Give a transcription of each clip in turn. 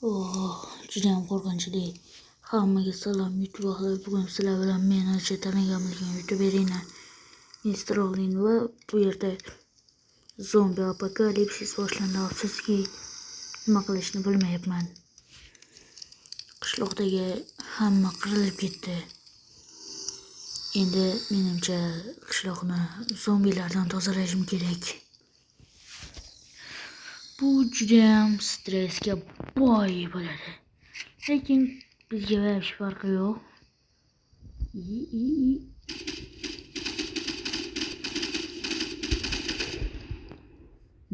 Judayam qo'rqinchli. Hammaga salom, YouTube ahli. Bugun sizlar bilan men ancha tanigan bilgan YouTuberina Mr. Olin va bu yerda zombi apokalipsis boshlandi. Afsuski, nima qilishni bilmayapman. Qishloqdagi hamma qirilib ketdi. Endi menimcha qishloqni zombilardan tozalashim kerak. Bu judayam stressga boy bo'ladi. Lekin bizga hech farqi yo'q.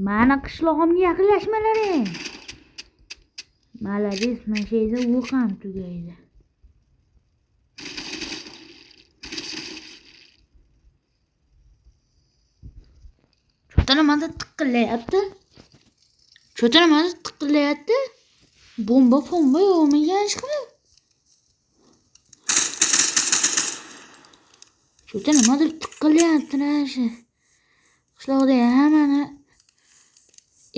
Mana qishlog'imga yaqinlashmalaring. Malades, mana shu yerda u ham tugaydi. Cho'tanamada tiqillayapti. Bomba yo'qmigan ishqilib. Cho'tanamada tiqillayapti. Qishloqda hammani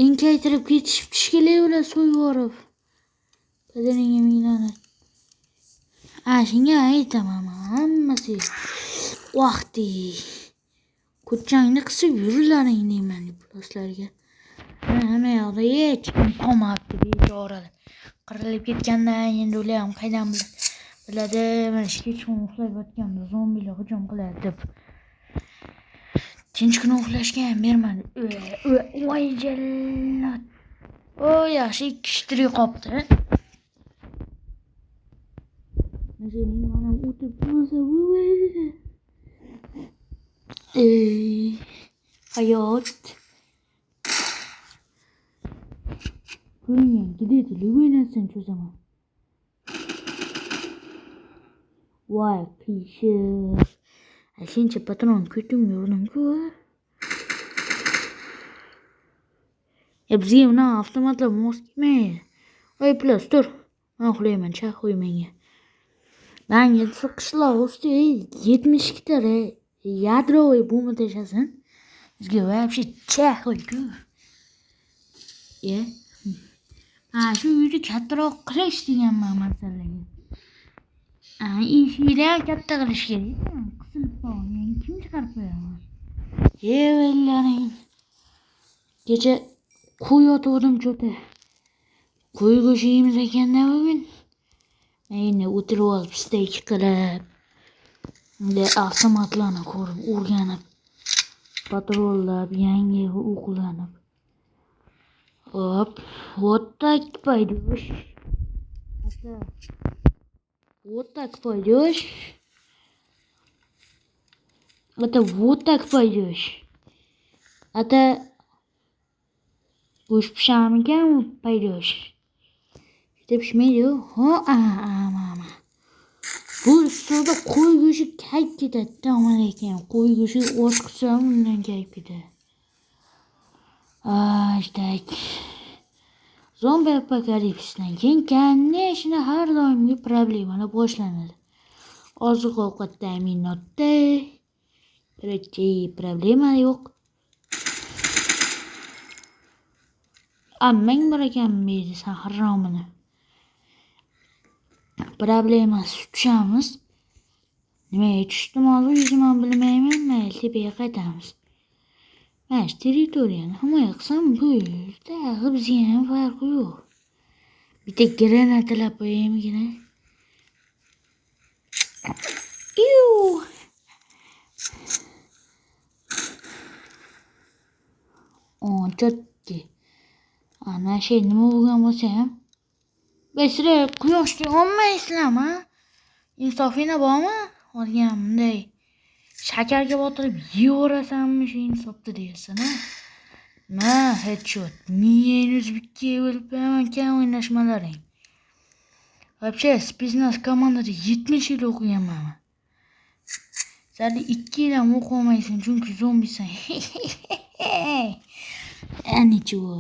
enkaytirib ketishibdi shekilli ular so'yib yorib. Qadringa minglanadi. Shunga aytaman, hammasi vaqti. Ko'changni qisib yurlaring deyman do'stlarga. Hamma yoqda hech kim qolmabdi bechoralar. Qirilib ketgandan endi ular ham qaydan biladi. Mana shu kechqurun uxlab yotganda zombilar hujum qiladi deb. Tinchgina uxlashga ham bermadi. Voy jallod. Yaxshi ikki kishi tirik qolibdi. Mana o'tib bo'lsa bo'lmaydi. Hayot. Ko'ringan gideti o'ynatsin cho'zaman. Voy qiyshiq. Shuncha patron ko'tumga urdim-ku. Bizga buni avtomatlar mos kelmaydi. Voy plyus tur. Men uxlayman, chaq qo'y menga. Menga qishloq ustiga 72 ta yadroviy bomba tashasin. Bizga вообще chaq qo'y-ku. Shu uyni kattaroq qilish deganman masalaga. Eshikni katta qilish kerak. Qisilib qolgan. Kim chiqarib qo'yaman? Yevallaring. Kecha qo'y otuvdim cho'ta. Qo'y go'shti yeymiz ekanda bugun. Endi o'tirib olib steak qilib. Endi avtomatlarni ko'rib, o'rganib, patrollab, yangi o'qlanib. Вот так пойдешь. Вот так пойдешь. Вот так пойдешь. Будешь пшамиком пойдешь. Ты пшмею. Мама. Bu sırada qo'y go'shti kayib ketadi. Tamam ekan. Qo'y go'shti osh qilsam undan kayib ketadi. Zombi apokalipsisdan keyin конечно har doimgi problemalar boshlanadi. Oziq-ovqat ta'minotda problema yo'q. Ammang bor ekan deydi san haromini. Problemasi tushamiz. Nimaga tushdim hozir o'zim bilmayman. Mayli tepaga qaytamiz. Mana shu territoriyani himoya qilsam bo'ldi. Bizga ham farqi yo'q. Bitta granatalar qo'yaymikin. Chotki. Ana shu nima bo'lgan bo'lsa ham Besra quyoshni olmaysizlarmi? Insofinglar bormi? Olgan bunday shakarga botirib yevorasanmi shu insofda deysan-a? Headshot. Minus bitga bo'lib ham o'ynashmalaring. Вообще, spetsnaz komandada 70 yil o'qiganman. Sal 2 yil ham o'qimaysan chunki zombisan. Nechego.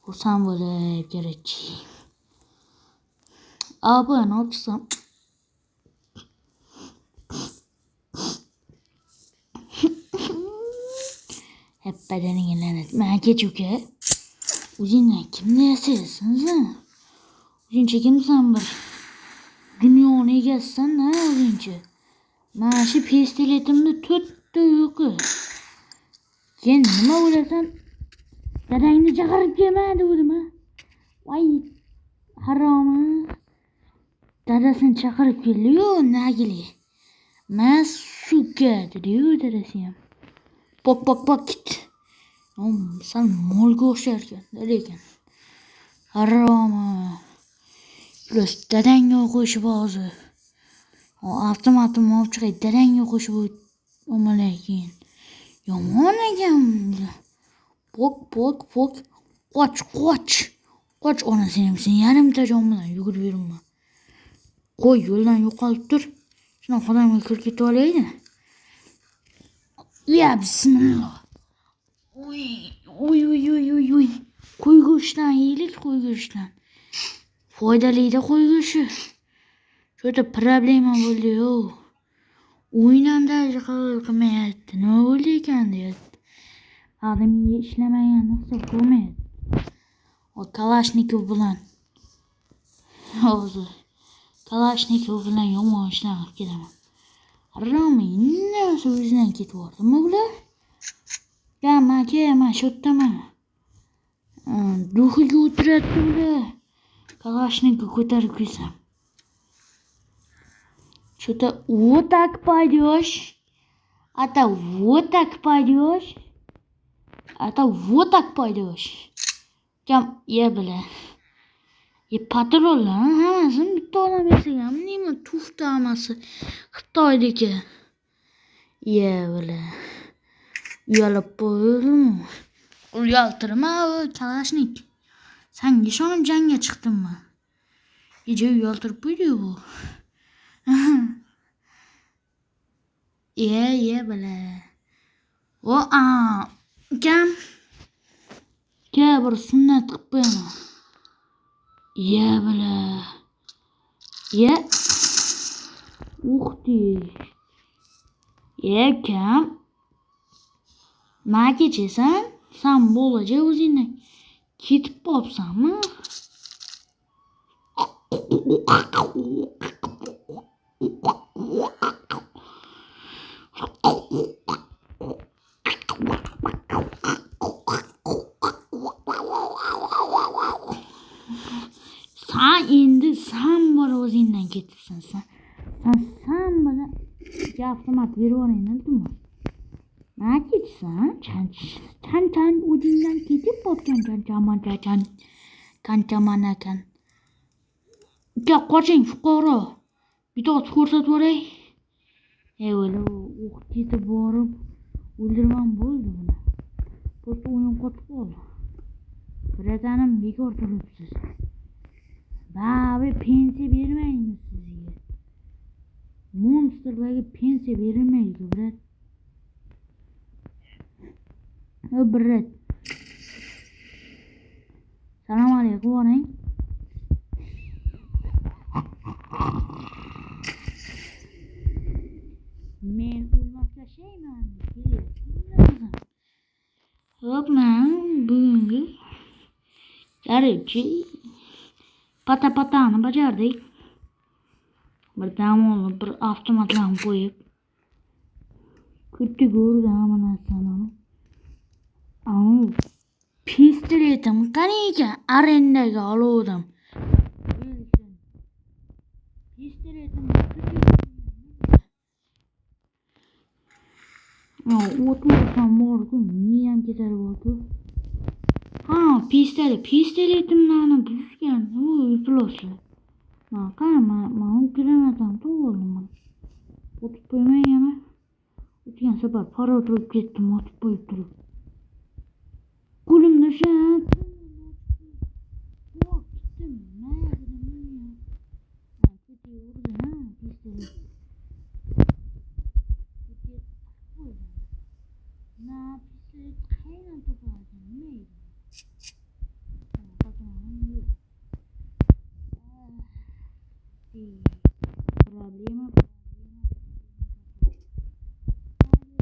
Xursand bo'lib kerak. Abone olsam. Hep bedenin lanet. Ben geç uka. Uzindan kimni yasayasınız ha? O'zingcha kimsan bir? Dunyoni egasisan ha o'zingcha. Mana shu pistoletimni 4 ta o'qi. Sen nima o'lasan? Dadangni chaqirib kelma dedim ha. Voy haromi. Dadasini chaqirib keldi-yu, nagili. Ma suka dedi-yu dadasi ham. Pok git. Sen molga o'xsharkan, lekin. Haromi. Plus dadangga qo'shib hozir. Avtomatim olib chiqay, dadangga qo'shib o'malayin. Yomon ekan. Pok. Qoch onasini sen yarimta jon bilan yugurib yurma. Qo'y yo'ldan yo'qolib tur. Shuna xonamga kirib ketib olaydi. Ya bismillah. Uy. Qo'y go'shtidan yeylik, qo'y go'shtidan. Foydali-da qo'y go'shti. Shuda problema bo'ldi-yu. O'yindan даже qabul qilmayapti. Nima bo'ldi ekan deyapti. Adamga ishlamaganni hisob qilmayapti. O Kalashnikov bilan hozir Kalashnikov bilan yomon ishlar qilib kelaman. Haromi, nimasi o'zidan ketib yordimi bular? Man shu yerdaman. Duxiga o'tiradi bular. Kalashnikov ko'tarib kelsam. Что-то вот так пойдешь, а то вот так пойдешь, а то вот так пойдешь. Ya bile. Patrollar hammasini bitta odam yasagan. Nima tufta hammasi Xitoydagi. Ya bile. Uyalib qo'ydim. Uyaltirma Kalashnik. Senga ishonib jangga chiqdimmi? Ijo uyaltirib qo'ydi bu. Ya bile. Ukam. Bir sunnat qilib qo'yaman. Ya bile. Ya. Uxti. Ya ukam. Nima kechasan? Sen bo'laja o'zingdan ketib qolibsanmi? Sen bor o'zingdan ketibsan sen. Sen bana avtomat berib yuboraymi dedim. Nima ketsan? Chan o'zingdan ketib qolgan kanchaman. Uka qoching fuqaro. Bitta ko'rsatib yuboray. O'la o'q ketib borib o'ldirmam bo'ldi buni. To'g'ri o'yin qotib qoldi. Biratanim bekor turibsiz. Bari pensiya bermaymiz sizga. Monsterlarga pensiya berilmaydi, brat. Brat. Salom alaykum o'rang. Men o'lmaslashayman. Men bugungi patani bajardik. Bir dam olib, bir avtomatlarni qo'yib. Kutdi ko'rdi hamma narsani. Pistoletim qani ekan? Arendaga oldim. Pistoletim o'tmasam borku, miyam ketarib oldi. Pistoletimni buzgan. Ifloslar. Men granatani to'g'rildim. Otib qo'ymayman. O'tgan safar pora o'tirib ketdim, otib qo'yib turib. Qo'limda shat.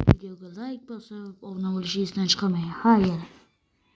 Videoga like bosib, obuna bo'lishingizni chiqarmang.